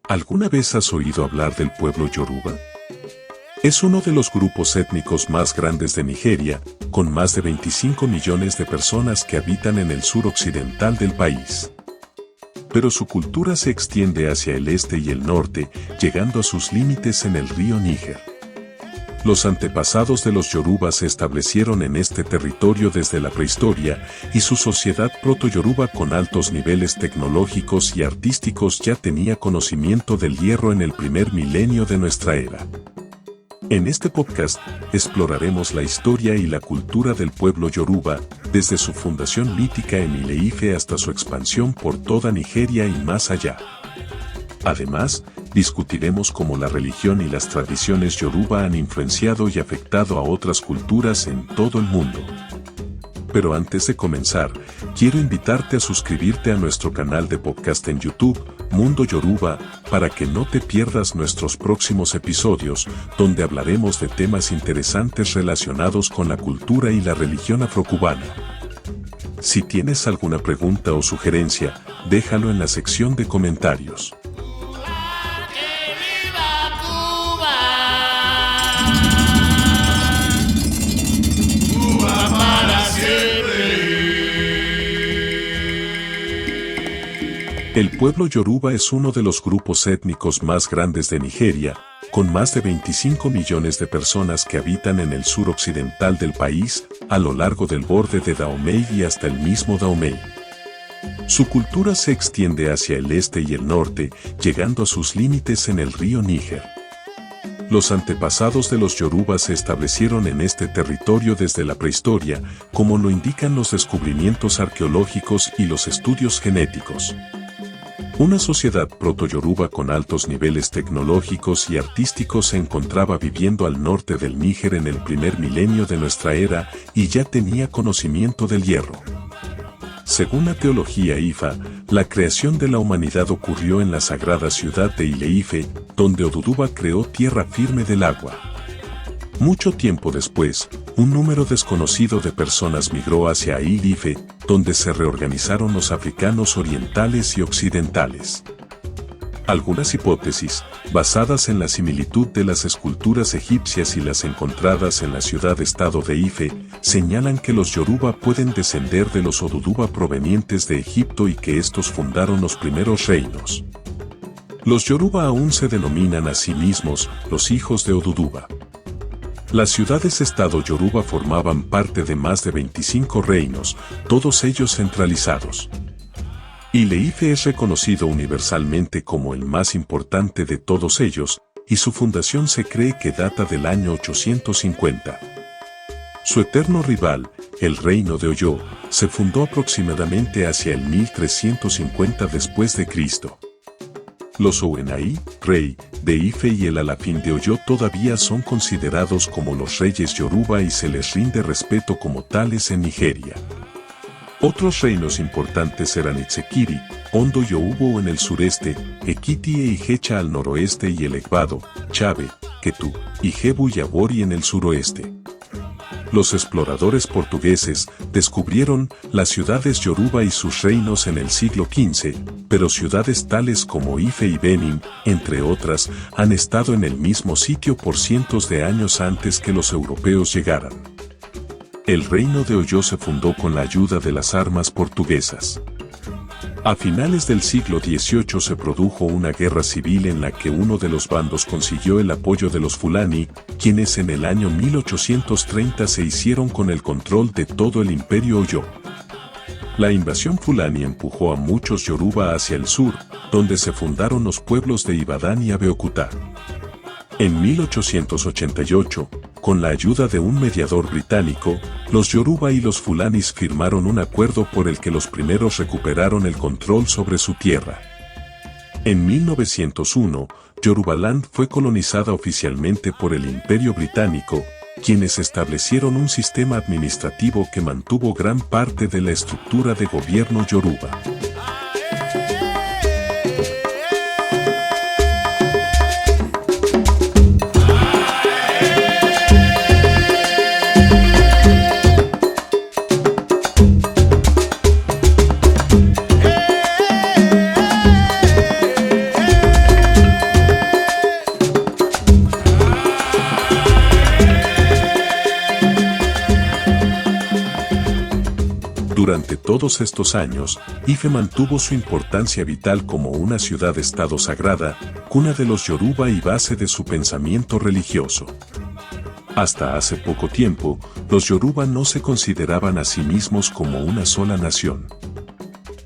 ¿Alguna vez has oído hablar del pueblo Yoruba? Es uno de los grupos étnicos más grandes de Nigeria, con más de 25 millones de personas que habitan en el sur occidental del país. Pero su cultura se extiende hacia el este y el norte, llegando a sus límites en el río Níger. Los antepasados de los Yoruba se establecieron en este territorio desde la prehistoria, y su sociedad proto-yoruba con altos niveles tecnológicos y artísticos ya tenía conocimiento del hierro en el primer milenio de nuestra era. En este podcast, exploraremos la historia y la cultura del pueblo Yoruba, desde su fundación mítica en Ile-Ife hasta su expansión por toda Nigeria y más allá. Además, discutiremos cómo la religión y las tradiciones Yoruba han influenciado y afectado a otras culturas en todo el mundo. Pero antes de comenzar, quiero invitarte a suscribirte a nuestro canal de podcast en YouTube, Mundo Yoruba, para que no te pierdas nuestros próximos episodios, donde hablaremos de temas interesantes relacionados con la cultura y la religión afrocubana. Si tienes alguna pregunta o sugerencia, déjalo en la sección de comentarios. El pueblo Yoruba es uno de los grupos étnicos más grandes de Nigeria, con más de 25 millones de personas que habitan en el sur occidental del país, a lo largo del borde de Dahomey y hasta el mismo Dahomey. Su cultura se extiende hacia el este y el norte, llegando a sus límites en el río Níger. Los antepasados de los Yoruba se establecieron en este territorio desde la prehistoria, como lo indican los descubrimientos arqueológicos y los estudios genéticos. Una sociedad proto-yoruba con altos niveles tecnológicos y artísticos se encontraba viviendo al norte del Níger en el primer milenio de nuestra era y ya tenía conocimiento del hierro. Según la teología Ifa, la creación de la humanidad ocurrió en la sagrada ciudad de Ile-Ife, donde Oduduwa creó tierra firme del agua. Mucho tiempo después, un número desconocido de personas migró hacia Ile-Ife, donde se reorganizaron los africanos orientales y occidentales. Algunas hipótesis, basadas en la similitud de las esculturas egipcias y las encontradas en la ciudad-estado de Ife, señalan que los Yoruba pueden descender de los Oduduwa provenientes de Egipto y que estos fundaron los primeros reinos. Los Yoruba aún se denominan a sí mismos los hijos de Oduduwa. Las ciudades-estado Yoruba formaban parte de más de 25 reinos, todos ellos centralizados. Ile-Ife es reconocido universalmente como el más importante de todos ellos, y su fundación se cree que data del año 850. Su eterno rival, el reino de Oyo, se fundó aproximadamente hacia el 1350 después de Cristo. Los Owenai, rey de Ife, y el Alafin de Oyo todavía son considerados como los reyes Yoruba y se les rinde respeto como tales en Nigeria. Otros reinos importantes eran Itsekiri, Ondo y Oubo en el sureste, Ekiti e Ijecha al noroeste y el Egbado, Chabe, Ketu, y Jebu y Abori en el suroeste. Los exploradores portugueses descubrieron las ciudades Yoruba y sus reinos en el siglo XV, pero ciudades tales como Ife y Benin, entre otras, han estado en el mismo sitio por cientos de años antes que los europeos llegaran. El reino de Oyo se fundó con la ayuda de las armas portuguesas. A finales del siglo XVIII se produjo una guerra civil en la que uno de los bandos consiguió el apoyo de los Fulani, quienes en el año 1830 se hicieron con el control de todo el imperio Oyo. La invasión Fulani empujó a muchos Yoruba hacia el sur, donde se fundaron los pueblos de Ibadan y Abeokuta. En 1888, con la ayuda de un mediador británico, los Yoruba y los Fulanis firmaron un acuerdo por el que los primeros recuperaron el control sobre su tierra. En 1901, Yorubaland fue colonizada oficialmente por el Imperio Británico, quienes establecieron un sistema administrativo que mantuvo gran parte de la estructura de gobierno Yoruba. Durante todos estos años, Ife mantuvo su importancia vital como una ciudad-estado sagrada, cuna de los Yoruba y base de su pensamiento religioso. Hasta hace poco tiempo, los Yoruba no se consideraban a sí mismos como una sola nación.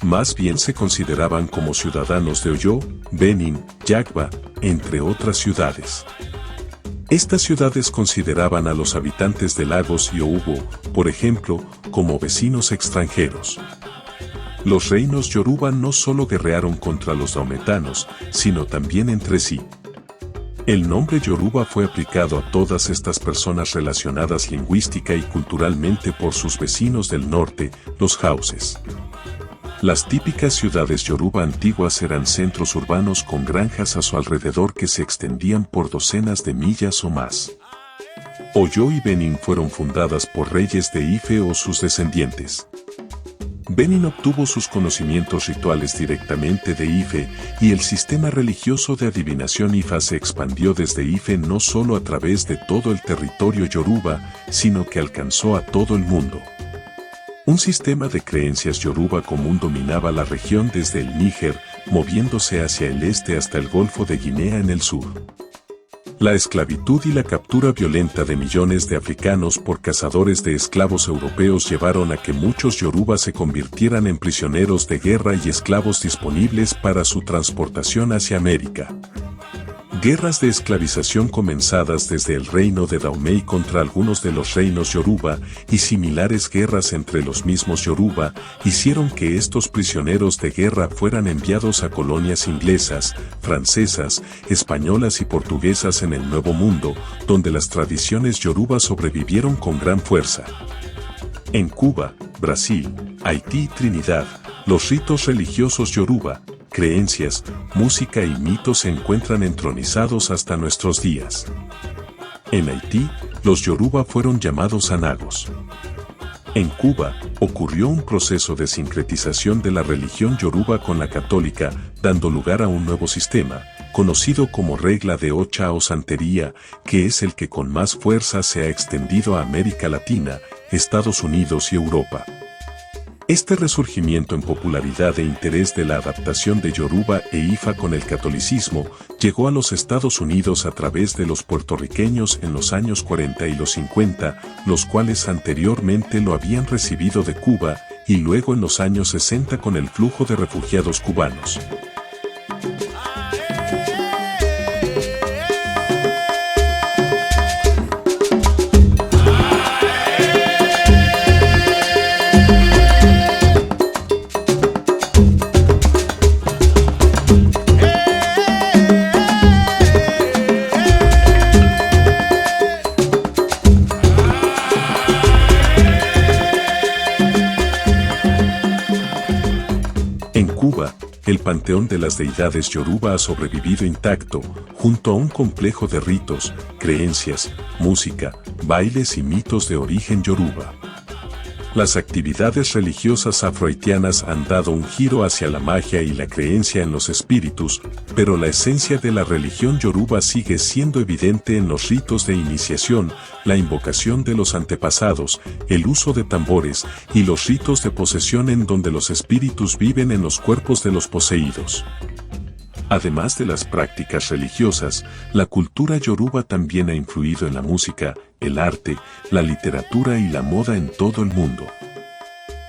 Más bien se consideraban como ciudadanos de Oyo, Benin, Yagba, entre otras ciudades. Estas ciudades consideraban a los habitantes de Lagos y Oubo, por ejemplo, como vecinos extranjeros. Los reinos Yoruba no solo guerrearon contra los daometanos, sino también entre sí. El nombre Yoruba fue aplicado a todas estas personas relacionadas lingüística y culturalmente por sus vecinos del norte, los Hauses. Las típicas ciudades Yoruba antiguas eran centros urbanos con granjas a su alrededor que se extendían por docenas de millas o más. Oyo y Benin fueron fundadas por reyes de Ife o sus descendientes. Benin obtuvo sus conocimientos rituales directamente de Ife, y el sistema religioso de adivinación Ifa se expandió desde Ife no solo a través de todo el territorio Yoruba, sino que alcanzó a todo el mundo. Un sistema de creencias Yoruba común dominaba la región desde el Níger, moviéndose hacia el este hasta el Golfo de Guinea en el sur. La esclavitud y la captura violenta de millones de africanos por cazadores de esclavos europeos llevaron a que muchos Yoruba se convirtieran en prisioneros de guerra y esclavos disponibles para su transportación hacia América. Guerras de esclavización comenzadas desde el reino de Dahomey contra algunos de los reinos Yoruba y similares guerras entre los mismos Yoruba hicieron que estos prisioneros de guerra fueran enviados a colonias inglesas, francesas, españolas y portuguesas en el Nuevo Mundo, donde las tradiciones Yoruba sobrevivieron con gran fuerza. En Cuba, Brasil, Haití y Trinidad, los ritos religiosos Yoruba, creencias, música y mitos se encuentran entronizados hasta nuestros días. En Haití, los Yoruba fueron llamados anagos. En Cuba, ocurrió un proceso de sincretización de la religión Yoruba con la católica, dando lugar a un nuevo sistema, conocido como regla de Ocha o santería, que es el que con más fuerza se ha extendido a América Latina, Estados Unidos y Europa. Este resurgimiento en popularidad e interés de la adaptación de Yoruba e Ifa con el catolicismo llegó a los Estados Unidos a través de los puertorriqueños en los años 40 y los 50, los cuales anteriormente lo habían recibido de Cuba, y luego en los años 60 con el flujo de refugiados cubanos. El panteón de las deidades Yoruba ha sobrevivido intacto, junto a un complejo de ritos, creencias, música, bailes y mitos de origen Yoruba. Las actividades religiosas afrohaitianas han dado un giro hacia la magia y la creencia en los espíritus, pero la esencia de la religión Yoruba sigue siendo evidente en los ritos de iniciación, la invocación de los antepasados, el uso de tambores y los ritos de posesión en donde los espíritus viven en los cuerpos de los poseídos. Además de las prácticas religiosas, la cultura Yoruba también ha influido en la música, el arte, la literatura y la moda en todo el mundo.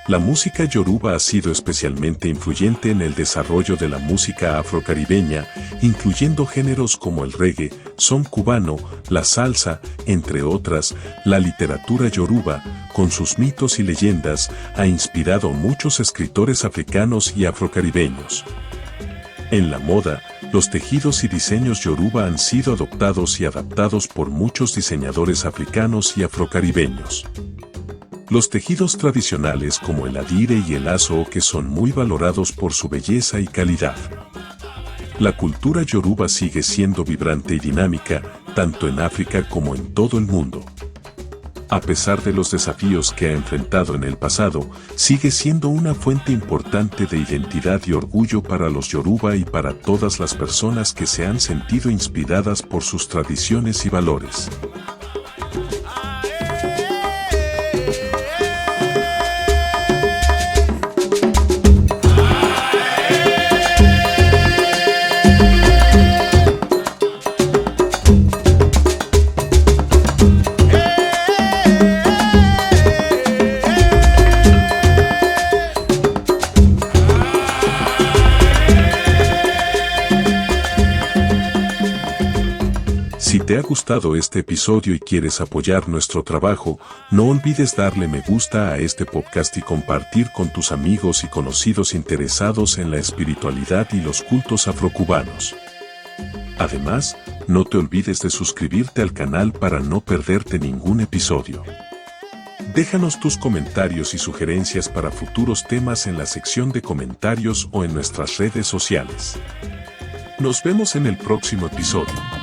La música Yoruba ha sido especialmente influyente en el desarrollo de la música afrocaribeña, incluyendo géneros como el reggae, son cubano, la salsa, entre otras. La literatura Yoruba, con sus mitos y leyendas, ha inspirado a muchos escritores africanos y afrocaribeños. En la moda, los tejidos y diseños Yoruba han sido adoptados y adaptados por muchos diseñadores africanos y afrocaribeños. Los tejidos tradicionales como el adire y el aso-oke son muy valorados por su belleza y calidad. La cultura Yoruba sigue siendo vibrante y dinámica, tanto en África como en todo el mundo. A pesar de los desafíos que ha enfrentado en el pasado, sigue siendo una fuente importante de identidad y orgullo para los Yoruba y para todas las personas que se han sentido inspiradas por sus tradiciones y valores. te ha gustado este episodio y quieres apoyar nuestro trabajo, no olvides darle me gusta a este podcast y compartir con tus amigos y conocidos interesados en la espiritualidad y los cultos afrocubanos. Además, no te olvides de suscribirte al canal para no perderte ningún episodio. Déjanos tus comentarios y sugerencias para futuros temas en la sección de comentarios o en nuestras redes sociales. Nos vemos en el próximo episodio.